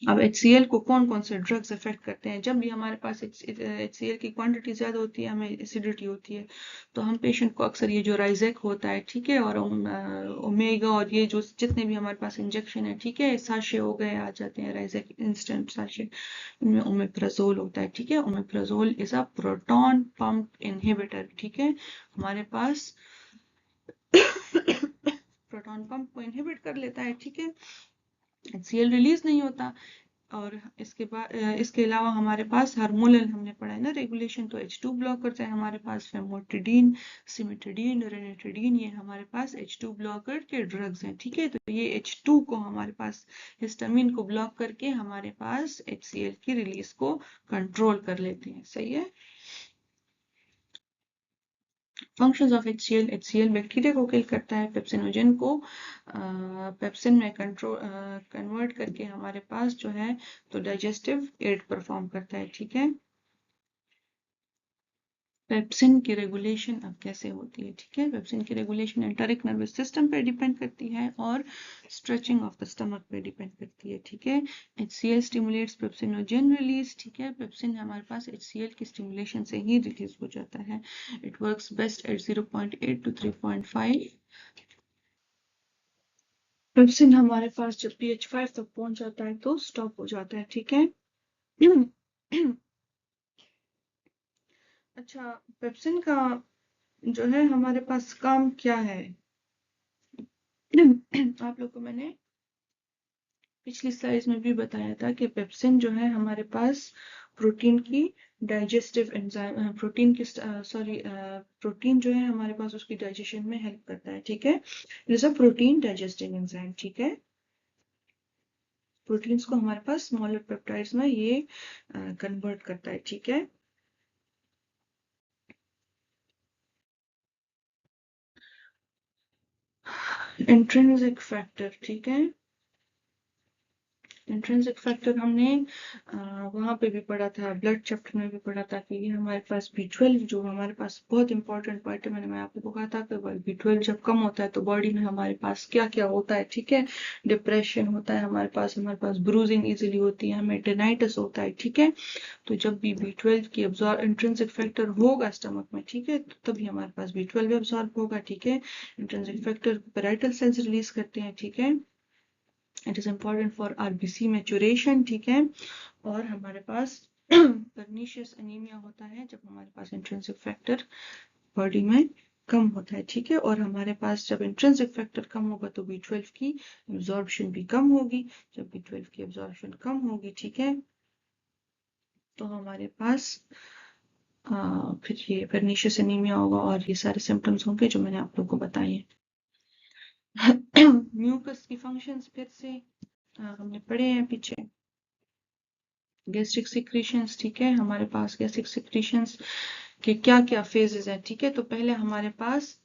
[SPEAKER 1] अब HCl को कौन कौन से ड्रग्स इफेक्ट करते हैं? जब भी हमारे पास HCl की क्वांटिटी ज्यादा होती है, हमें एसिडिटी होती है, तो हम पेशेंट को अक्सर ये जो राइजेक होता है, ठीक है, और ओमेगा और ये जो जितने भी हमारे पास इंजेक्शन है, ठीक है, साशे हो गए आ जाते हैं राइजेक इंस्टेंट साशे, इनमें ओमेप्राजोल होता है, ठीक है। Omeprazole is a proton pump inhibitor, ठीक है। हमारे पास प्रोटॉन पंप को इनहिबिट कर लेता है, ठीक है। HCl रिलीज नहीं होता। और इसके बाद इसके अलावा हमारे पास हार्मोनल हमने पढ़ा है ना रेगुलेशन, तो H2 ब्लॉकर है हमारे पास, फेमोटिडीन, सिमिटिडीन, रेनिटिडीन, ये हमारे पास H2 ब्लॉकर के ड्रग्स हैं, ठीक है। तो ये H2 को हमारे पास हिस्टामिन को ब्लॉक करके हमारे पास HCl की रिलीज को कंट्रोल कर लेते हैं, सही है। फंक्शंस ऑफ HCl बैक्टीरिया को किल करता है, पेप्सिनोजन को पेप्सिन में कन्वर्ट करके हमारे पास जो है तो डाइजेस्टिव एड परफॉर्म करता है, ठीक है। पेप्सिन की रेगुलेशन अब कैसे होती है, ठीक है। पेप्सिन की रेगुलेशन एंटरिक नर्वस सिस्टम पे डिपेंड करती है और स्ट्रेचिंग ऑफ द स्टमक पे डिपेंड करती है, ठीक है। HCl स्टिमुलेट्स पेप्सिनोजन रिलीज, ठीक है। पेप्सिन हमारे पास HCl की स्टिमुलेशन से ही रिलीज हो जाता है। It works best at 0.8 to 3.5। Pepsin हमारे पास जब pH 5 तक पहुंच जाता है तो स्टॉप हो जाता है, ठीक है। अच्छा, पेप्सिन का जो है हमारे पास काम क्या है? आप लोग को मैंने पिछली स्लाइड्स में भी बताया था कि पेप्सिन जो है हमारे पास प्रोटीन की डाइजेस्टिव एंजाइम प्रोटीन जो है हमारे पास उसकी डाइजेशन में हेल्प करता है, ठीक है। It is a protein digesting enzyme, ठीक है। प्रोटीन्स को हमारे पास स्मॉलर पेप्टाइड्स में ये कन्वर्ट करता है, ठीक है। इंट्रिंसिक फैक्टर, ठीक है। इंट्रिंसिक फैक्टर हमने वहां पे भी पढ़ा था, ब्लड चैप्टर में भी पढ़ा था कि ये हमारे पास B12 जो हमारे पास बहुत इंपॉर्टेंट पार्ट है। मैं आपको कहा था कि B12 जब कम होता है तो बॉडी में हमारे पास क्या क्या होता है, ठीक है। डिप्रेशन होता है हमारे पास ब्रूजिंग इजिली होती है, हमें टेनाइटिस होता है, ठीक है। तो जब भी B12 की एब्जॉर्ब इंट्रिंसिक फैक्टर होगा स्टमक में, ठीक है, तो तभी हमारे पास B12 एब्जॉर्ब होगा, ठीक है। Intrinsic factor parietal cells release करते हैं, ठीक है। It is important for RBC maturation, ठीक है। और हमारे पास पर्नीशियस एनीमिया होता है जब हमारे पास इंट्रिंसिक फैक्टर बॉडी में कम होता है, ठीक है। और हमारे पास जब इंट्रिंसिक फैक्टर कम होगा तो B12 की एब्जॉर्प्शन भी कम होगी। जब B12 की एब्जॉर्प्शन कम होगी, ठीक है, तो हमारे पास फिर ये पर्नीशियस एनीमिया होगा और ये सारे सिम्टम्स होंगे जो मैंने आप लोगों को बताए हैं। म्यूकस की फंक्शंस फिर से हमने पढ़े हैं पीछे। गैस्ट्रिक सिक्रीशंस, ठीक है, हमारे पास गैस्ट्रिक सिक्रीशंस के क्या क्या फेजेस हैं, ठीक है। तो पहले हमारे पास